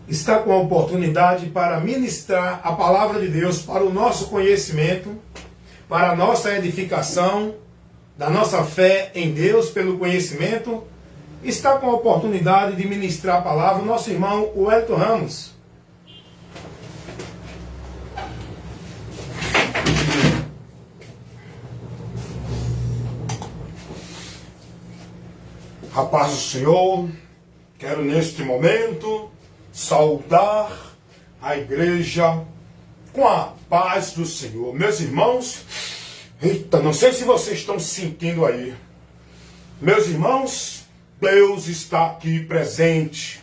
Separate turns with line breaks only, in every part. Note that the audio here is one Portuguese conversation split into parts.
está com a oportunidade para ministrar a palavra de Deus para o nosso conhecimento, para a nossa edificação, da nossa fé em Deus pelo conhecimento. Está com a oportunidade de ministrar a palavra o nosso irmão Wellington Ramos.
A paz do Senhor, quero neste momento saudar a igreja com a paz do Senhor. Meus irmãos, eita, não sei se vocês estão sentindo aí. Meus irmãos, Deus está aqui presente.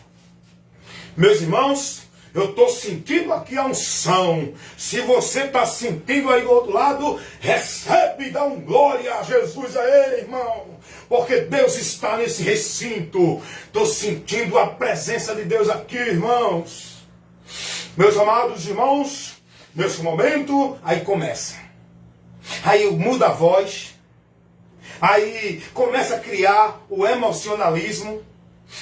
Meus irmãos, eu estou sentindo aqui a unção. Se você está sentindo aí do outro lado, recebe e dá um glória a Jesus a Ele, irmão. Porque Deus está nesse recinto. Estou sentindo a presença de Deus aqui, irmãos. Meus amados irmãos, nesse momento, aí começa. Aí muda a voz. Aí começa a criar o emocionalismo.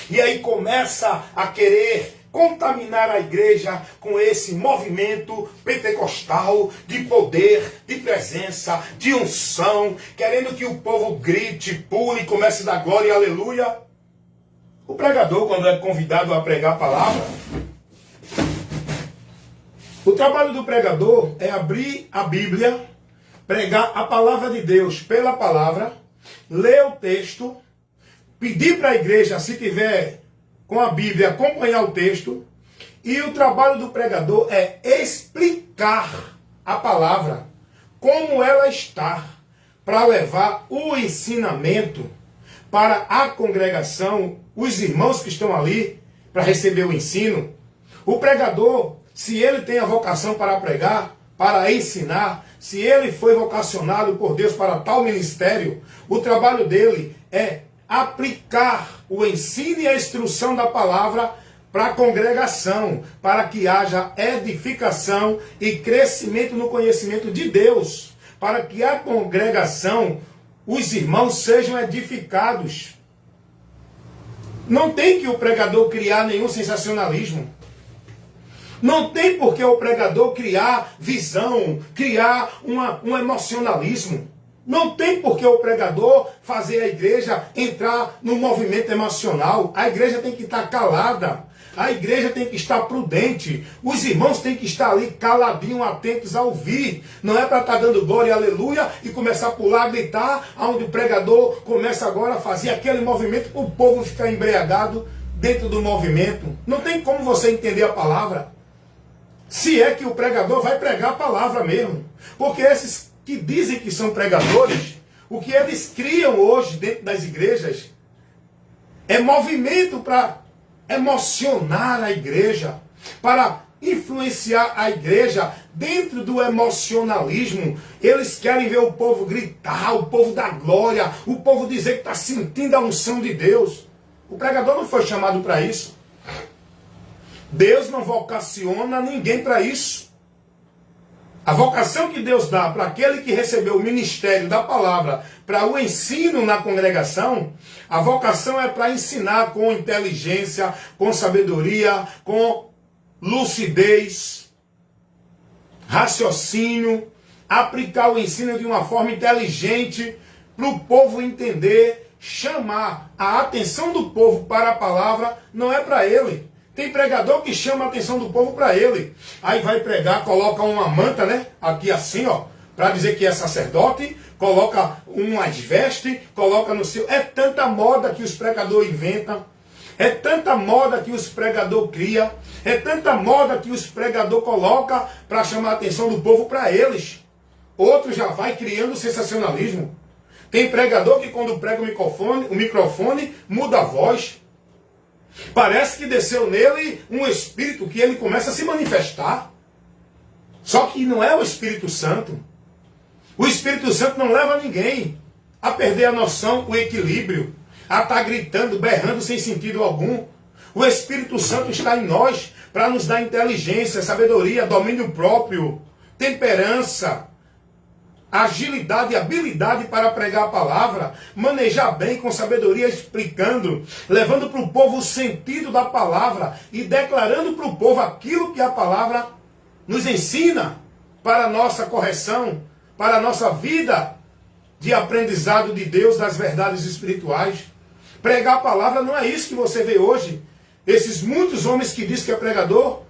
E aí começa a querer contaminar a igreja com esse movimento pentecostal de poder, de presença, de unção, querendo que o povo grite, pule, comece a dar glória e aleluia. O pregador, quando é convidado a pregar a palavra, o trabalho do pregador é abrir a Bíblia, pregar a palavra de Deus pela palavra, ler o texto, pedir para a igreja, se tiver com a Bíblia, acompanhar o texto. E o trabalho do pregador é explicar a palavra, como ela está, para levar o ensinamento para a congregação, os irmãos que estão ali, para receber o ensino. O pregador, se ele tem a vocação para pregar, para ensinar, se ele foi vocacionado por Deus para tal ministério, o trabalho dele é aplicar o ensino e a instrução da palavra para a congregação, para que haja edificação e crescimento no conhecimento de Deus, para que a congregação, os irmãos sejam edificados. Não tem que o pregador criar nenhum sensacionalismo. Não tem por que o pregador criar visão, criar um emocionalismo. Não tem por que o pregador fazer a igreja entrar no movimento emocional. A igreja tem que estar calada. A igreja tem que estar prudente. Os irmãos têm que estar ali caladinhos, atentos a ouvir. Não é para estar dando glória e aleluia e começar a pular, gritar, onde o pregador começa agora a fazer aquele movimento para o povo ficar embriagado dentro do movimento. Não tem como você entender a palavra. Se é que o pregador vai pregar a palavra mesmo. Porque esses que dizem que são pregadores, o que eles criam hoje dentro das igrejas é movimento para emocionar a igreja, para influenciar a igreja dentro do emocionalismo. Eles querem ver o povo gritar, o povo dar glória, o povo dizer que está sentindo a unção de Deus. O pregador não foi chamado para isso. Deus não vocaciona ninguém para isso. A vocação que Deus dá para aquele que recebeu o ministério da palavra, para o ensino na congregação, a vocação é para ensinar com inteligência, com sabedoria, com lucidez, raciocínio, aplicar o ensino de uma forma inteligente para o povo entender, chamar a atenção do povo para a palavra, não é para ele. Tem pregador que chama a atenção do povo para ele. Aí vai pregar, coloca uma manta, né? Aqui assim, ó, para dizer que é sacerdote, coloca umas vestes, coloca no seu... É tanta moda que os pregadores inventam, é tanta moda que os pregadores criam, é tanta moda que os pregadores colocam para chamar a atenção do povo para eles. Outro já vai criando sensacionalismo. Tem pregador que quando prega o microfone muda a voz. Parece que desceu nele um espírito que ele começa a se manifestar. Só que não é o Espírito Santo. O Espírito Santo não leva ninguém a perder a noção, o equilíbrio, a estar gritando, berrando sem sentido algum. O Espírito Santo está em nós para nos dar inteligência, sabedoria, domínio próprio, temperança,
agilidade e habilidade para pregar a palavra, manejar bem, com sabedoria, explicando, levando para o povo o sentido da palavra e declarando para o povo aquilo que a palavra nos ensina para a nossa correção, para a nossa vida de aprendizado de Deus, das verdades espirituais. Pregar a palavra não é isso que você vê hoje. Esses muitos homens que dizem que é pregador,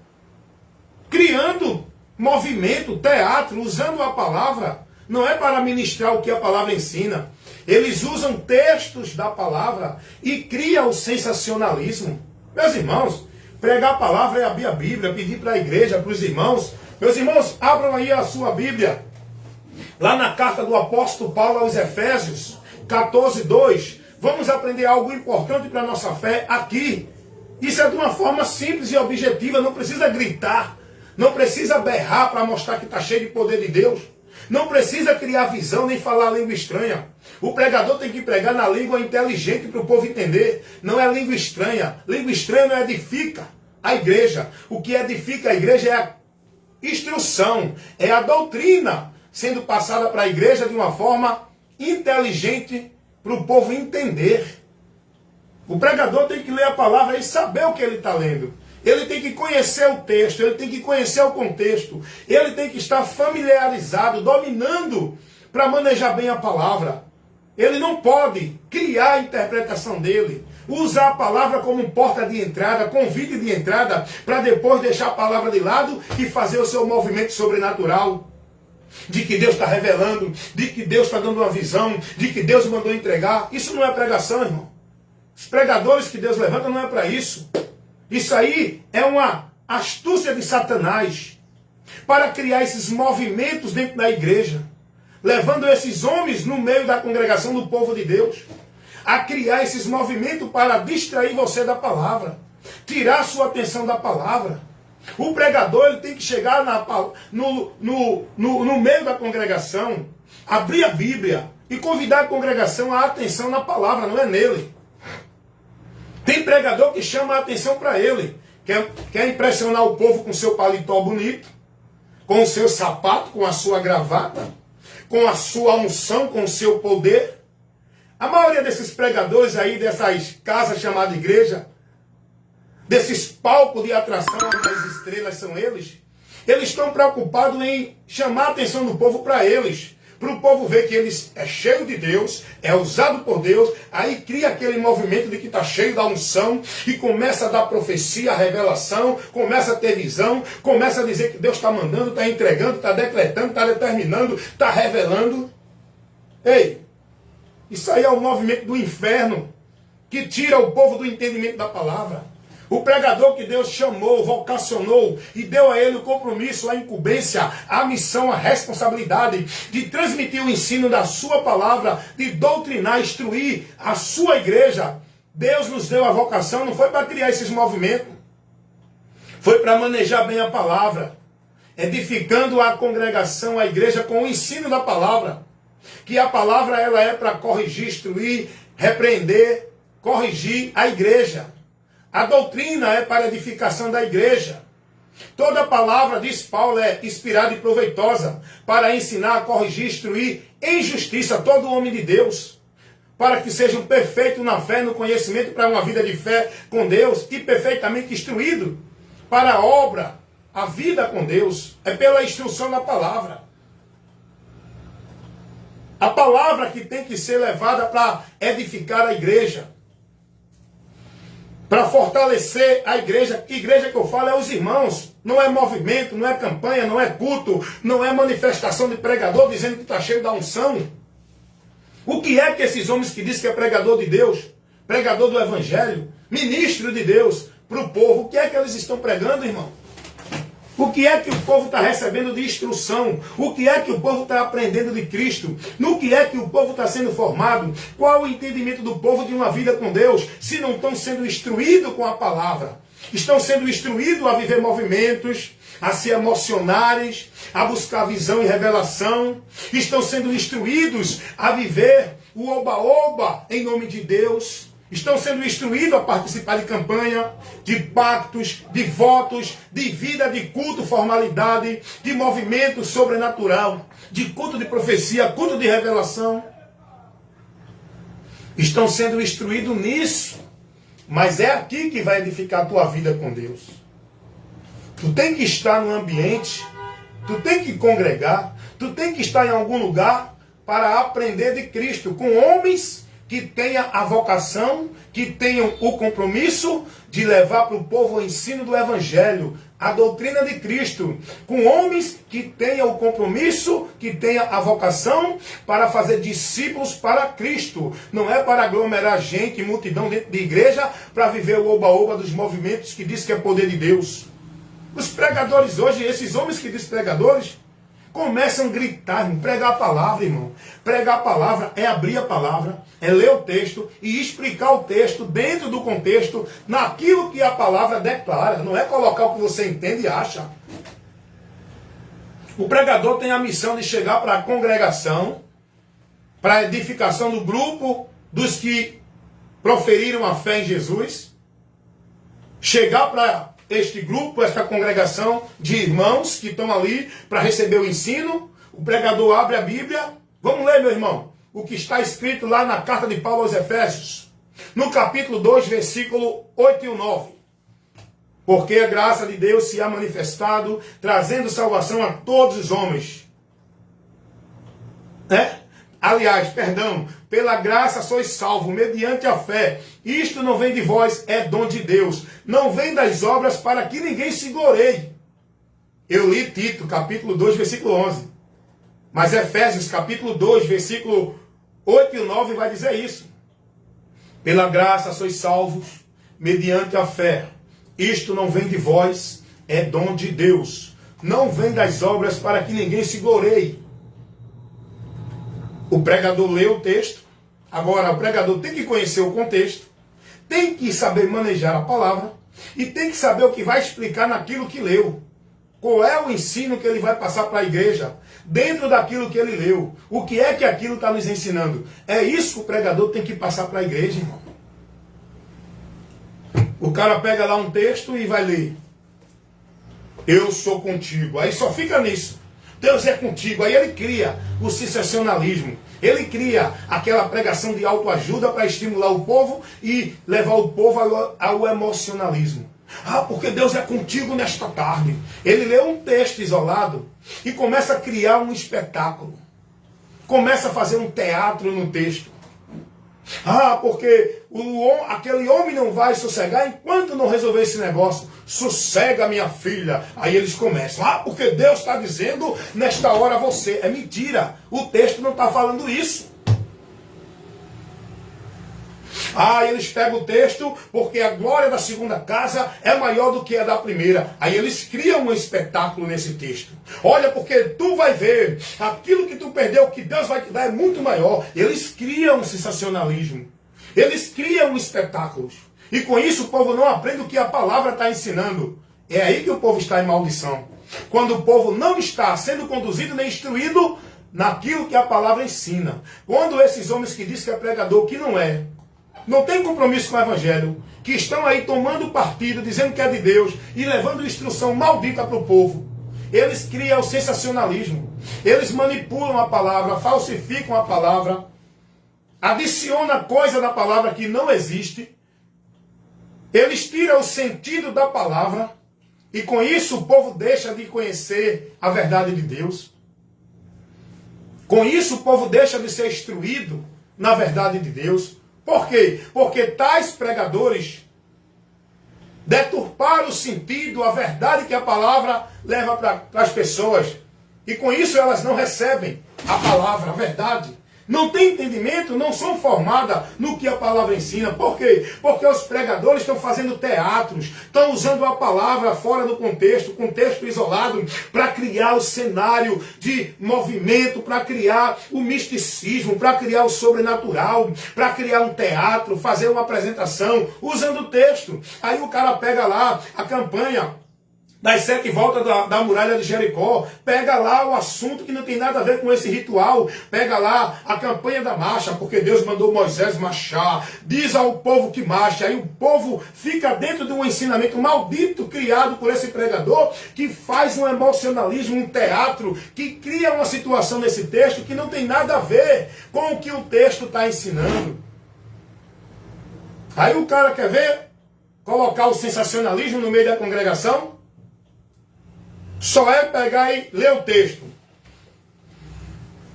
criando movimento, teatro, usando a palavra, não é para ministrar o que a palavra ensina. Eles usam textos da palavra e criam o sensacionalismo. Meus irmãos, pregar a palavra é abrir a Bíblia, pedir para a igreja, para os irmãos. Meus irmãos, abram aí a sua Bíblia. Lá na carta do apóstolo Paulo aos Efésios, 14:2. Vamos aprender algo importante para a nossa fé aqui. Isso é de uma forma simples e objetiva, não precisa gritar, não precisa berrar para mostrar que está cheio de poder de Deus. Não precisa criar visão nem falar língua estranha. O pregador tem que pregar na língua inteligente para o povo entender. Não é língua estranha. Língua estranha não edifica a igreja. O que edifica a igreja é a instrução, é a doutrina sendo passada para a igreja de uma forma inteligente para o povo entender. O pregador tem que ler a palavra e saber o que ele está lendo. Ele tem que conhecer o texto, ele tem que conhecer o contexto, ele tem que estar familiarizado, dominando para manejar bem a palavra. Ele não pode criar a interpretação dele, usar a palavra como porta de entrada, convite de entrada, para depois deixar a palavra de lado e fazer o seu movimento sobrenatural. De que Deus está revelando, de que Deus está dando uma visão, de que Deus mandou entregar. Isso não é pregação, irmão. Os pregadores que Deus levanta não é para isso. Isso aí é uma astúcia de Satanás para criar esses movimentos dentro da igreja, levando esses homens no meio da congregação do povo de Deus a criar esses movimentos para distrair você da palavra, tirar a sua atenção da palavra. O pregador ele tem que chegar no meio da congregação, abrir a Bíblia e convidar a congregação a atenção na palavra, não é nele. Tem pregador que chama a atenção para ele, quer impressionar o povo com seu paletó bonito, com o seu sapato, com a sua gravata, com a sua unção, com o seu poder. A maioria desses pregadores aí, dessas casas chamadas igreja, desses palcos de atração onde as estrelas são eles estão preocupados em chamar a atenção do povo para eles. Para o povo ver que eles é cheio de Deus, é usado por Deus, aí cria aquele movimento de que está cheio da unção e começa a dar profecia, a revelação, começa a ter visão, começa a dizer que Deus está mandando, está entregando, está decretando, está determinando, está revelando. Ei, isso aí é o movimento do inferno que tira o povo do entendimento da palavra. O pregador que Deus chamou, vocacionou e deu a ele o compromisso, a incumbência, a missão, a responsabilidade de transmitir o ensino da sua palavra, de doutrinar, instruir a sua igreja. Deus nos deu a vocação, não foi para criar esses movimentos. Foi para manejar bem a palavra, edificando a congregação, a igreja com o ensino da palavra. Que a palavra ela é para corrigir, instruir, repreender, corrigir a igreja. A doutrina é para a edificação da igreja. Toda palavra, diz Paulo, é inspirada e proveitosa para ensinar, corrigir, instruir em justiça todo homem de Deus, para que sejam perfeitos na fé, no conhecimento, para uma vida de fé com Deus e perfeitamente instruído para a obra, a vida com Deus. É pela instrução da palavra. A palavra que tem que ser levada para edificar a igreja, para fortalecer a igreja. Que igreja que eu falo é os irmãos. Não é movimento, não é campanha, não é culto, não é manifestação de pregador dizendo que está cheio da unção. O que é que esses homens que dizem que é pregador de Deus, pregador do evangelho, ministro de Deus para o povo, o que é que eles estão pregando, irmão? O que é que o povo está recebendo de instrução? O que é que o povo está aprendendo de Cristo? No que é que o povo está sendo formado? Qual o entendimento do povo de uma vida com Deus? Se não estão sendo instruídos com a palavra. Estão sendo instruídos a viver movimentos, a se emocionarem, a buscar visão e revelação. Estão sendo instruídos a viver o oba-oba em nome de Deus. estão sendo instruídos a participar de campanha, de pactos, de votos, de vida de culto, formalidade, de movimento sobrenatural, de culto de profecia, culto de revelação. Estão sendo instruídos nisso. Mas é aqui que vai edificar a tua vida com Deus. Tu tem que estar no ambiente, tu tem que congregar, tu tem que estar em algum lugar para aprender de Cristo, com homens que tenham a vocação, que tenham o compromisso de levar para o povo o ensino do Evangelho, a doutrina de Cristo, com homens que tenham o compromisso, que tenham a vocação para fazer discípulos para Cristo. Não é para aglomerar gente, multidão dentro de igreja, para viver o oba-oba dos movimentos que diz que é poder de Deus. Os pregadores hoje, esses homens que dizem pregadores, começam a gritar, irmão, pregar a palavra, irmão. Pregar a palavra é abrir a palavra, é ler o texto e explicar o texto dentro do contexto, naquilo que a palavra declara. Não é colocar o que você entende e acha. O pregador tem a missão de chegar para a congregação, para a edificação do grupo dos que proferiram a fé em Jesus, chegar para este grupo, esta congregação de irmãos que estão ali para receber o ensino. O pregador abre a Bíblia. Vamos ler, meu irmão, o que está escrito lá na carta de Paulo aos Efésios, no capítulo 2, versículo 8 e 9. Porque a graça de Deus se há manifestado, trazendo salvação a todos os homens. Aliás, pela graça sois salvos, mediante a fé. Isto não vem de vós, é dom de Deus. Não vem das obras para que ninguém se glorie. Eu li Tito, capítulo 2, versículo 11. Mas Efésios, capítulo 2, versículo 8 e 9 vai dizer isso. Pela graça sois salvos, mediante a fé. Isto não vem de vós, é dom de Deus. Não vem das obras para que ninguém se glorie. O pregador lê o texto. Agora, o pregador tem que conhecer o contexto, tem que saber manejar a palavra e tem que saber o que vai explicar naquilo que leu. Qual é o ensino que ele vai passar para a igreja dentro daquilo que ele leu? O que é que aquilo está nos ensinando? É isso que o pregador tem que passar para a igreja, irmão. O cara pega lá um texto e vai ler. Eu sou contigo. Aí só fica nisso. Deus é contigo. Aí ele cria o sensacionalismo. Ele cria aquela pregação de autoajuda para estimular o povo e levar o povo ao emocionalismo. Porque Deus é contigo nesta tarde. Ele lê um texto isolado e começa a criar um espetáculo. Começa a fazer um teatro no texto. Porque aquele homem não vai sossegar enquanto não resolver esse negócio. Sossega, minha filha. Aí eles começam. Porque Deus está dizendo nesta hora você. É mentira. O texto não está falando isso. Eles pegam o texto porque a glória da segunda casa é maior do que a da primeira. Aí eles criam um espetáculo nesse texto. Olha, porque tu vai ver aquilo que tu perdeu, que Deus vai te dar é muito maior. Eles criam um sensacionalismo. Eles criam espetáculos. E com isso o povo não aprende o que a palavra está ensinando. É aí que o povo está em maldição. Quando o povo não está sendo conduzido nem instruído naquilo que a palavra ensina. Quando esses homens que dizem que é pregador, que não tem compromisso com o Evangelho, que estão aí tomando partido, dizendo que é de Deus e levando instrução maldita para o povo, eles criam o sensacionalismo, eles manipulam a palavra, falsificam a palavra, adicionam coisa da palavra que não existe, eles tiram o sentido da palavra e com isso o povo deixa de conhecer a verdade de Deus. Com isso o povo deixa de ser instruído na verdade de Deus. Por quê? Porque tais pregadores deturparam o sentido, a verdade que a palavra leva para as pessoas. E com isso elas não recebem a palavra, a verdade. Não têm entendimento, não são formadas no que a palavra ensina. Por quê? Porque os pregadores estão fazendo teatros, estão usando a palavra fora do contexto isolado, para criar o cenário de movimento, para criar o misticismo, para criar o sobrenatural, para criar um teatro, fazer uma apresentação, usando o texto. Aí o cara pega lá a campanha
das 7 voltas da muralha de Jericó. Pega lá o assunto que não tem nada a ver com esse ritual. Pega lá a campanha da marcha, porque Deus mandou Moisés marchar. Diz ao povo que marcha. Aí o povo fica dentro de um ensinamento maldito criado por esse pregador, que faz um emocionalismo, um teatro, que cria uma situação nesse texto que não tem nada a ver com o que o texto está ensinando. Aí o cara quer ver? Colocar o sensacionalismo no meio da congregação? Só é pegar e ler o texto.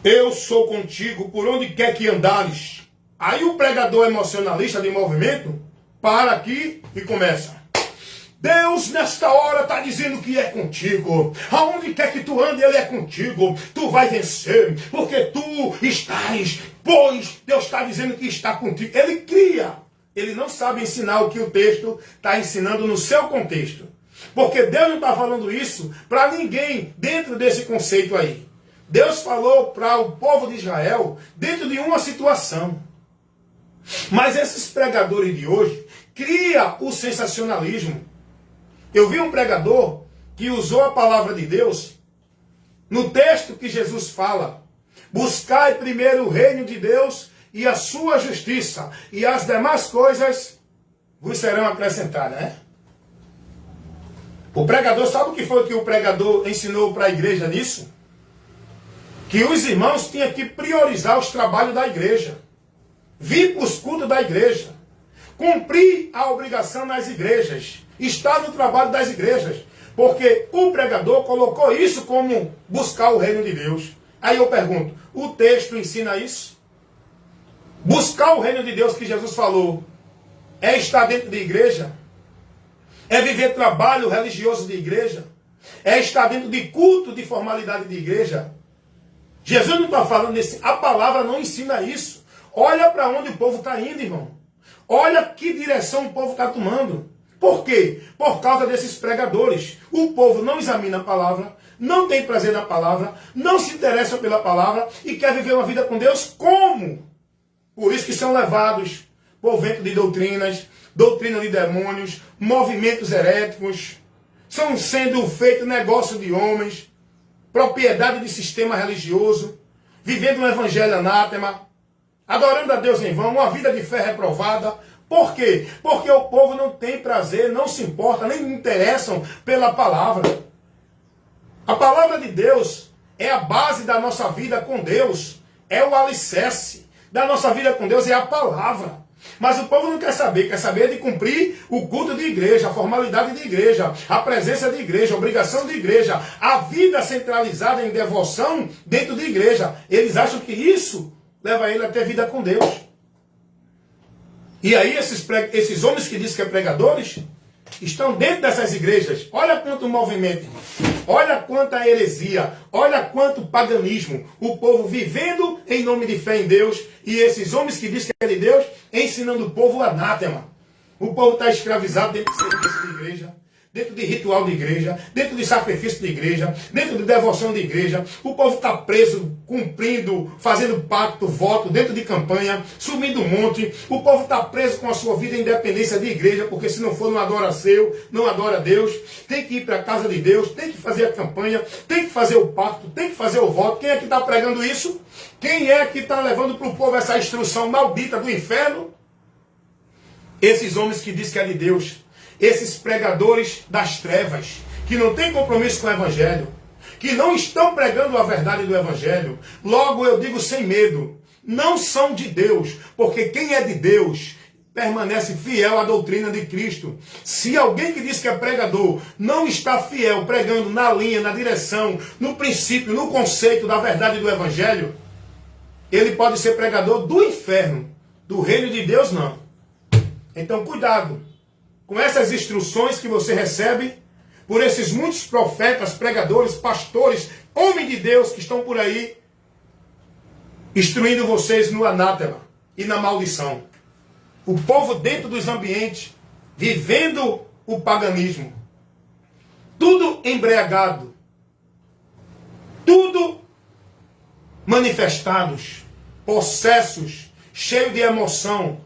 Eu sou contigo por onde quer que andares. Aí o pregador emocionalista de movimento para aqui e começa. Deus nesta hora está dizendo que é contigo. Aonde quer que tu ande, Ele é contigo. Tu vai vencer, porque tu estás. Pois Deus está dizendo que está contigo. Ele cria. Ele não sabe ensinar o que o texto está ensinando no seu contexto. Porque Deus não está falando isso para ninguém dentro desse conceito aí. Deus falou para o povo de Israel dentro de uma situação. Mas esses pregadores de hoje criam o sensacionalismo. Eu vi um pregador que usou a palavra de Deus no texto que Jesus fala. Buscai primeiro o reino de Deus e a sua justiça, e as demais coisas vos serão acrescentadas, né? O pregador, sabe o que foi que o pregador ensinou para a igreja nisso? Que os irmãos tinham que priorizar os trabalhos da igreja. Vir para os cultos da igreja. Cumprir a obrigação nas igrejas. Estar no trabalho das igrejas. Porque o pregador colocou isso como buscar o reino de Deus. Aí eu pergunto, o texto ensina isso? Buscar o reino de Deus que Jesus falou é estar dentro de igreja? É viver trabalho religioso de igreja? É estar dentro de culto de formalidade de igreja? Jesus não está falando isso. A palavra não ensina isso. Olha para onde o povo está indo, irmão. Olha que direção o povo está tomando. Por quê? Por causa desses pregadores. O povo não examina a palavra, não tem prazer na palavra, não se interessa pela palavra e quer viver uma vida com Deus como? Por isso que são levados por vento de doutrinas, doutrina de demônios, movimentos heréticos, são sendo feitos negócio de homens, propriedade de sistema religioso, vivendo um evangelho anátema, adorando a Deus em vão, uma vida de fé reprovada. Por quê? Porque o povo não tem prazer, não se importa, nem interessam pela palavra. A palavra de Deus é a base da nossa vida com Deus, é o alicerce da nossa vida com Deus, é a palavra. Mas o povo não quer saber de cumprir o culto de igreja, a formalidade de igreja, a presença de igreja, a obrigação de igreja, a vida centralizada em devoção dentro de igreja. Eles acham que isso leva ele a ter vida com Deus. E aí esses homens que dizem que é pregadores estão dentro dessas igrejas. Olha quanto movimento, olha quanta heresia, olha quanto paganismo. O povo vivendo em nome de fé em Deus e esses homens que dizem que é de Deus ensinando o povo anátema. O povo está escravizado dentro de serviço de igreja, dentro de ritual de igreja, dentro de sacrifício de igreja, dentro de devoção de igreja. O povo está preso, cumprindo, fazendo pacto, voto, dentro de campanha, subindo um monte. O povo está preso com a sua vida em independência de igreja, porque se não for, não adora não adora Deus. Tem que ir para a casa de Deus, tem que fazer a campanha, tem que fazer o pacto, tem que fazer o voto. Quem é que está pregando isso? Quem é que está levando para o povo essa instrução maldita do inferno? Esses homens que dizem que é de Deus. Esses pregadores das trevas, que não têm compromisso com o Evangelho, que não estão pregando a verdade do Evangelho, logo eu digo sem medo, não são de Deus, porque quem é de Deus permanece fiel à doutrina de Cristo. Se alguém que diz que é pregador não está fiel, pregando na linha, na direção, no princípio, no conceito da verdade do Evangelho, ele pode ser pregador do inferno, do reino de Deus não. Então cuidado com essas instruções que você recebe por esses muitos profetas, pregadores, pastores, homens de Deus que estão por aí instruindo vocês no anátema e na maldição. O povo dentro dos ambientes, vivendo o paganismo. Tudo embriagado. Tudo manifestados, possessos, cheios de emoção,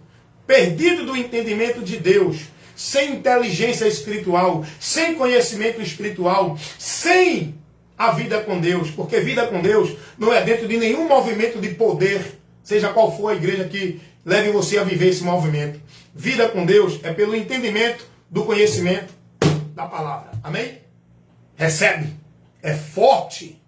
perdido do entendimento de Deus,
sem inteligência espiritual, sem conhecimento espiritual, sem a vida com Deus, porque vida com Deus não é dentro de nenhum movimento de poder, seja qual for a igreja que leve você a viver esse movimento. Vida com Deus é pelo entendimento do conhecimento da palavra. Amém? Recebe. É forte.